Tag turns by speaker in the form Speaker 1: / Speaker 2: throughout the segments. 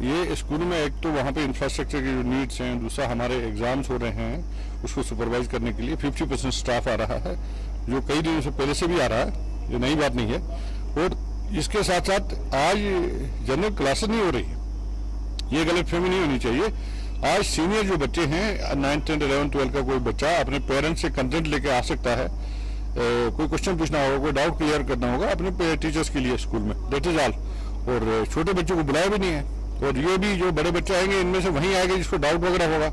Speaker 1: یہ اسکول میں ایک تو وہاں پہ انفراسٹرکچر کی جو نیڈس ہیں، دوسرا ہمارے ایگزامز ہو رہے ہیں اس کو سپروائز کرنے کے لیے 50% سٹاف آ رہا ہے، جو کئی دنوں سے پہلے سے بھی آ رہا ہے، یہ نئی بات نہیں ہے۔ اور اس کے ساتھ ساتھ آج جنرل کلاسز نہیں ہو رہی ہے، یہ غلط فہمی نہیں ہونی چاہیے۔ آج سینئر جو بچے ہیں 9th 10th 11th 12 کا کوئی بچہ اپنے پیرنٹس سے کنسنٹ لے کے آ سکتا ہے، کوئی کوشچن پوچھنا ہوگا، کوئی ڈاؤٹ کلیئر کرنا ہوگا اپنے ٹیچرز کے لیے اسکول میں، دیٹ از آل۔ اور چھوٹے بچوں کو بلایا بھی نہیں ہے، اور یہ بھی جو بڑے بچے آئیں گے ان میں سے وہیں آئے گا جس کو ڈاؤٹ وغیرہ ہوگا،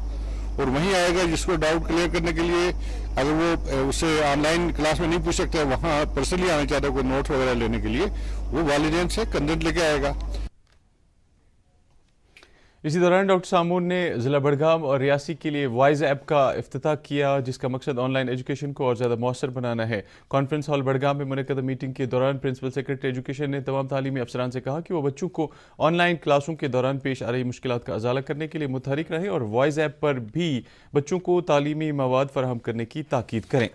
Speaker 1: اور وہیں آئے گا جس کو ڈاؤٹ کلیئر کرنے کے لیے اگر وہ اس سے آن لائن کلاس میں نہیں پوچھ سکتے وہاں پرسنلی آنا چاہتا ہے کوئی نوٹس وغیرہ لینے کے لیے، وہ والدین سے کنسنٹ لے کے آئے گا۔
Speaker 2: اسی دوران ڈاکٹر سامون نے ضلع بڑگام اور ریاسی کے لیے وائز ایپ کا افتتاح کیا، جس کا مقصد آن لائن ایجوکیشن کو اور زیادہ مؤثر بنانا ہے۔ کانفرنس ہال بڑگام میں منعقدہ میٹنگ کے دوران پرنسپل سیکرٹری ایجوکیشن نے تمام تعلیمی افسران سے کہا کہ وہ بچوں کو آن لائن کلاسوں کے دوران پیش آ رہی مشکلات کا ازالہ کرنے کے لیے متحرک رہیں اور وائز ایپ پر بھی بچوں کو تعلیمی مواد فراہم کرنے کی تاکید کریں۔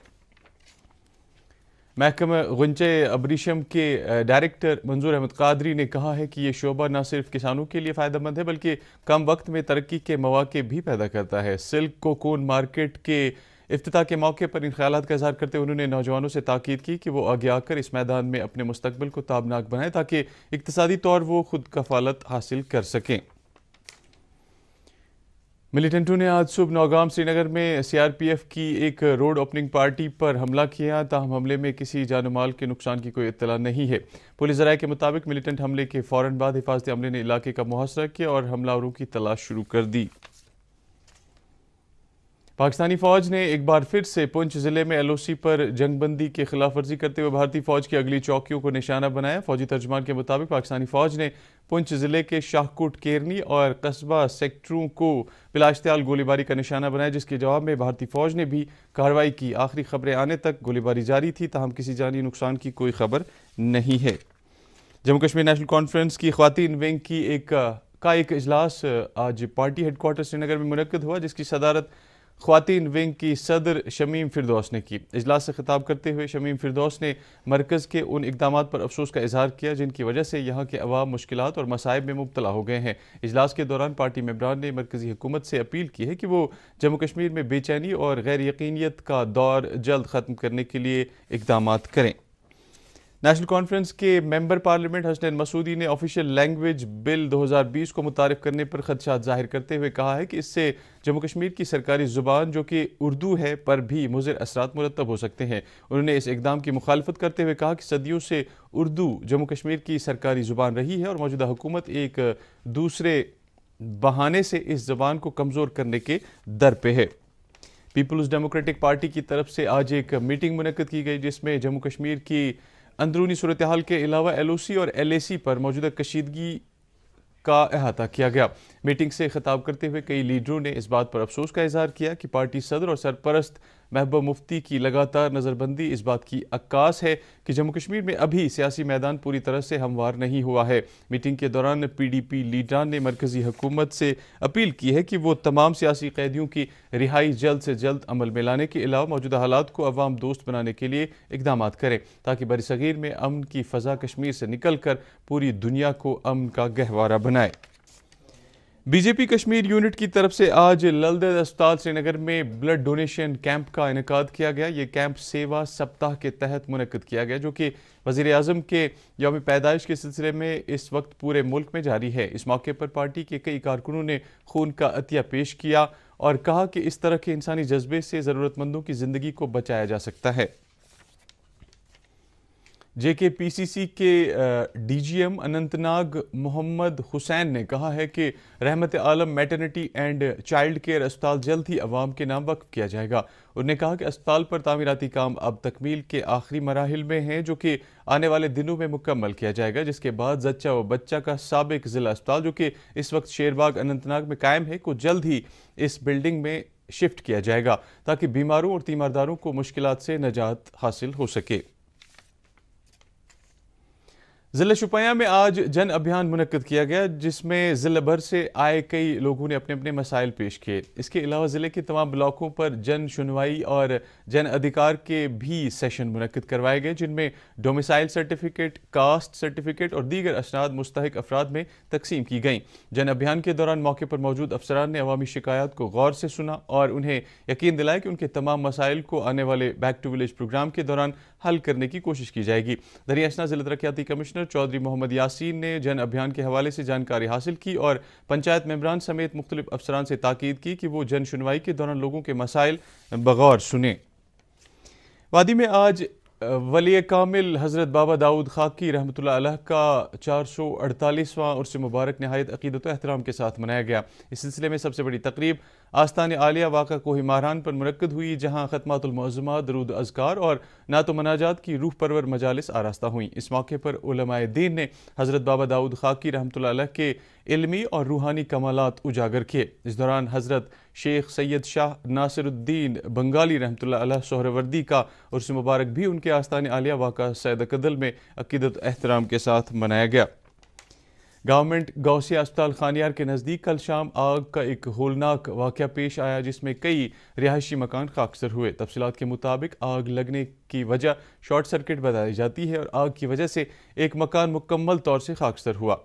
Speaker 2: محکمہ غنچہ ابریشم کے ڈائریکٹر منظور احمد قادری نے کہا ہے کہ یہ شعبہ نہ صرف کسانوں کے لیے فائدہ مند ہے بلکہ کم وقت میں ترقی کے مواقع بھی پیدا کرتا ہے۔ سلک کوکون مارکیٹ کے افتتاح کے موقع پر ان خیالات کا اظہار کرتے ہوئے انہوں نے نوجوانوں سے تاکید کی کہ وہ آگے آ کر اس میدان میں اپنے مستقبل کو تابناک بنائیں تاکہ اقتصادی طور وہ خود کفالت حاصل کر سکیں۔ ملیٹنٹوں نے آج صبح نوگام سری نگر میں سی آر پی ایف کی ایک روڈ اوپننگ پارٹی پر حملہ کیا، تاہم حملے میں کسی جان و مال کے نقصان کی کوئی اطلاع نہیں ہے۔ پولیس ذرائع کے مطابق ملیٹنٹ حملے کے فوراً بعد حفاظتی عملے نے علاقے کا محاصرہ کیا اور حملہ آوروں کی تلاش شروع کر دی۔ پاکستانی فوج نے ایک بار پھر سے پنچ ضلع میں ایل او سی پر جنگ بندی کی خلاف ورزی کرتے ہوئے بھارتی فوج کی اگلی چوکیوں کو نشانہ بنایا۔ فوجی ترجمان کے مطابق پاکستانی فوج نے پنچ ضلع کے شاہ کوٹ کیرنی اور قصبہ سیکٹروں کو بلا اشتعال گولی باری کا نشانہ بنایا، جس کے جواب میں بھارتی فوج نے بھی کارروائی کی۔ آخری خبریں آنے تک گولی باری جاری تھی، تاہم کسی جانی نقصان کی کوئی خبر نہیں ہے۔ جموں کشمیر نیشنل کانفرنس کی خواتین ونگ کی ایک اجلاس آج پارٹی ہیڈ کوارٹر سری نگر میں منعقد ہوا، جس کی صدارت خواتین ونگ کی صدر شمیم فردوس نے کی۔ اجلاس سے خطاب کرتے ہوئے شمیم فردوس نے مرکز کے ان اقدامات پر افسوس کا اظہار کیا جن کی وجہ سے یہاں کے عوام مشکلات اور مصائب میں مبتلا ہو گئے ہیں۔ اجلاس کے دوران پارٹی ممبران نے مرکزی حکومت سے اپیل کی ہے کہ وہ جموں کشمیر میں بے چینی اور غیر یقینیت کا دور جلد ختم کرنے کے لیے اقدامات کریں۔ نیشنل کانفرنس کے ممبر پارلیمنٹ حسنین مسعودی نے آفیشل لینگویج بل 2020 کو متعارف کرنے پر خدشات ظاہر کرتے ہوئے کہا ہے کہ اس سے جموں کشمیر کی سرکاری زبان جو کہ اردو ہے پر بھی مضر اثرات مرتب ہو سکتے ہیں۔ انہوں نے اس اقدام کی مخالفت کرتے ہوئے کہا کہ صدیوں سے اردو جموں کشمیر کی سرکاری زبان رہی ہے اور موجودہ حکومت ایک دوسرے بہانے سے اس زبان کو کمزور کرنے کے در پہ ہے۔ پیپلز ڈیموکریٹک پارٹی کی طرف سے آج ایک میٹنگ منعقد کی گئی جس میں جموں کشمیر کی اندرونی صورتحال کے علاوہ ایل او سی اور ایل اے سی پر موجودہ کشیدگی کا احاطہ کیا گیا۔ میٹنگ سے خطاب کرتے ہوئے کئی لیڈروں نے اس بات پر افسوس کا اظہار کیا کہ پارٹی صدر اور سرپرست محبوبہ مفتی کی لگاتار نظر بندی اس بات کی عکاس ہے کہ جموں کشمیر میں ابھی سیاسی میدان پوری طرح سے ہموار نہیں ہوا ہے۔ میٹنگ کے دوران پی ڈی پی لیڈران نے مرکزی حکومت سے اپیل کی ہے کہ وہ تمام سیاسی قیدیوں کی رہائی جلد سے جلد عمل میں لانے کے علاوہ موجودہ حالات کو عوام دوست بنانے کے لیے اقدامات کریں تاکہ برصغیر میں امن کی فضا کشمیر سے نکل کر پوری دنیا کو امن کا گہوارہ بنائے۔ بی جے پی کشمیر یونٹ کی طرف سے آج لل دید اسپتال سری نگر میں بلڈ ڈونیشن کیمپ کا انعقاد کیا گیا۔ یہ کیمپ سیوا سپتاہ کے تحت منعقد کیا گیا جو کہ وزیر اعظم کے یوم پیدائش کے سلسلے میں اس وقت پورے ملک میں جاری ہے۔ اس موقع پر پارٹی کے کئی کارکنوں نے خون کا عطیہ پیش کیا اور کہا کہ اس طرح کے انسانی جذبے سے ضرورت مندوں کی زندگی کو بچایا جا سکتا ہے۔ جے کے پی سی سی کے D G M Anant Nag محمد حسین نے کہا ہے کہ رحمت عالم میٹرنٹی اینڈ چائلڈ کیئر اسپتال جلد ہی عوام کے نام وقف کیا جائے گا۔ انہوں نے کہا کہ اسپتال پر تعمیراتی کام اب تکمیل کے آخری مراحل میں ہیں جو کہ آنے والے دنوں میں مکمل کیا جائے گا، جس کے بعد زچہ و بچہ کا سابق ضلع اسپتال جو کہ اس وقت شیر باغ اننت ناگ میں قائم ہے کو جلد ہی اس بلڈنگ میں شفٹ کیا جائے گا تاکہ بیماروں اور تیمارداروں کو مشکلات سے نجات حاصل ہو سکے۔ ضلع شوپیاں میں آج جن ابھیان منعقد کیا گیا جس میں ضلع بھر سے آئے کئی لوگوں نے اپنے اپنے مسائل پیش کیے۔ اس کے علاوہ ضلع کے تمام بلاکوں پر جن سنوائی اور جن ادھیکار کے بھی سیشن منعقد کروائے گئے جن میں ڈومیسائل سرٹیفکیٹ، کاسٹ سرٹیفکیٹ اور دیگر اسناد مستحق افراد میں تقسیم کی گئیں۔ جن ابھیان کے دوران موقع پر موجود افسران نے عوامی شکایات کو غور سے سنا اور انہیں یقین دلایا کہ ان کے تمام مسائل کو آنے والے بیک ٹو ولیج پروگرام کے دوران حل کرنے کی کوشش کی جائے گی۔ دریا اثنا ضلع ترقیاتی کمشنر چودھری محمد یاسین نے جن ابھیان کے حوالے سے جانکاری حاصل کی اور پنچایت ممبران سمیت مختلف افسران سے تاکید کی کہ وہ جن سنوائی کے دوران لوگوں کے مسائل بغور سنیں۔ وادی میں آج ولی کامل حضرت بابا داؤد خاکی رحمۃ اللہ علیہ کا 448واں عرس مبارک نہایت عقیدت و احترام کے ساتھ منایا گیا۔ اس سلسلے میں سب سے بڑی تقریب آستان عالیہ واقع کوہ ماران پر منعقد ہوئی جہاں ختمات المعظمات، درود اذکار اور نعت و مناجات کی روح پرور مجالس آراستہ ہوئیں۔ اس موقع پر علماء دین نے حضرت بابا داؤد خاکی رحمۃ اللہ علیہ کے علمی اور روحانی کمالات اجاگر کیے۔ اس دوران حضرت شیخ سید شاہ ناصر الدین بنگالی رحمۃ اللہ علیہ سہروردی کا عرس مبارک بھی ان کے آستان عالیہ واقع سید کدل میں عقیدت احترام کے ساتھ منایا گیا۔ گورنمنٹ گوسیہ اسپتال خانیار کے نزدیک کل شام آگ کا ایک ہولناک واقعہ پیش آیا جس میں کئی رہائشی مکان خاکسار ہوئے۔ تفصیلات کے مطابق آگ لگنے کی وجہ شارٹ سرکٹ بتائی جاتی ہے اور آگ کی وجہ سے ایک مکان مکمل طور سے خاکسار ہوا۔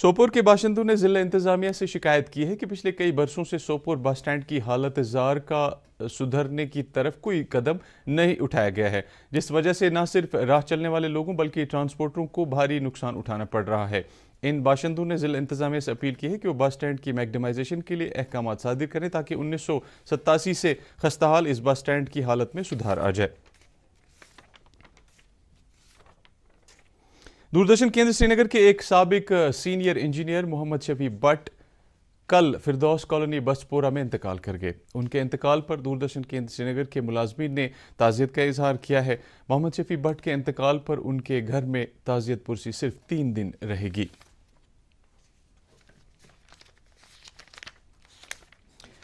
Speaker 2: سوپور کے باشندوں نے ضلع انتظامیہ سے شکایت کی ہے کہ پچھلے کئی برسوں سے سوپور بس سٹینڈ کی حالت زار کا سدھرنے کی طرف کوئی قدم نہیں اٹھایا گیا ہے جس وجہ سے نہ صرف راہ چلنے والے لوگوں بلکہ ٹرانسپورٹروں کو بھاری نقصان اٹھانا پڑ رہا ہے۔ ان باشندوں نے ضلع انتظامیہ سے اپیل کی ہے کہ وہ بس سٹینڈ کی میگڈمائزیشن کے لیے احکامات صادر کریں تاکہ 1987 سے خستحال اس بس سٹینڈ کی حالت میں سدھار آ جائے۔ دوردرشن کیندر سری نگر کے ایک سابق senior engineer Muhammad Shafi but کل فردوس کالونی بسپورہ میں انتقال کر گئے۔ ان کے انتقال پر دوردرشن کیندر سری نگر کے ملازمین نے تعزیت کا اظہار کیا ہے۔ محمد شفیع بٹ کے انتقال پر ان کے گھر میں تعزیت پرسی صرف 3 دن رہے گی۔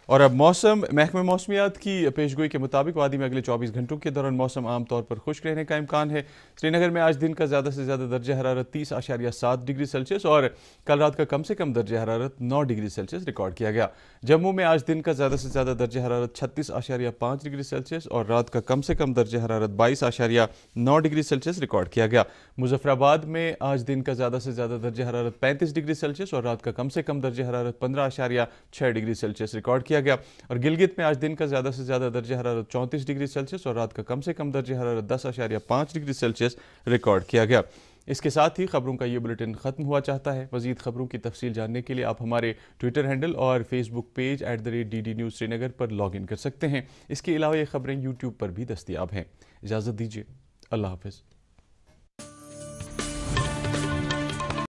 Speaker 2: اور اب موسم، محکمہ موسمیات کی پیشگوئی کے مطابق وادی میں اگلے 24 گھنٹوں کے دوران موسم عام طور پر خشک رہنے کا امکان ہے۔ سری نگر میں آج دن کا زیادہ سے زیادہ درجہ حرارت 30.7 ڈگری سیلسیس اور کل رات کا کم سے کم درجہ حرارت 9 ڈگری سیلسیس ریکارڈ کیا گیا۔ جموں میں آج دن کا زیادہ سے زیادہ درجہ حرارت 36.5 ڈگری سیلسیس اور رات کا کم سے کم درجہ حرارت 22.9 ڈگری سیلسیس ریکارڈ کیا گیا۔ مظفر آباد میں آج دن کا زیادہ سے زیادہ درجہ حرارت 35 ڈگری سیلسیس اور رات کا کم سے کم درجہ حرارت 15.6 ڈگری سیلسیس ریکارڈ کیا گیا اور گلگت میں آج دن کا زیادہ سے زیادہ درجہ حرارت 34 ڈگری سیلسیس اور رات کا کم سے کم درجہ حرارت 10.5 ڈگری سیلسیس ریکارڈ کیا گیا۔ اس کے ساتھ ہی خبروں کا یہ بلیٹن ختم ہوا چاہتا ہے۔ مزید خبروں کی تفصیل جاننے کے لیے آپ ہمارے ٹویٹر ہینڈل اور Facebook page @DD News Srinagar پر لاگ ان کر سکتے ہیں۔ اس کے علاوہ یہ خبریں یوٹیوب پر بھی دستیاب ہیں۔ اجازت دیجیے، اللہ حافظ۔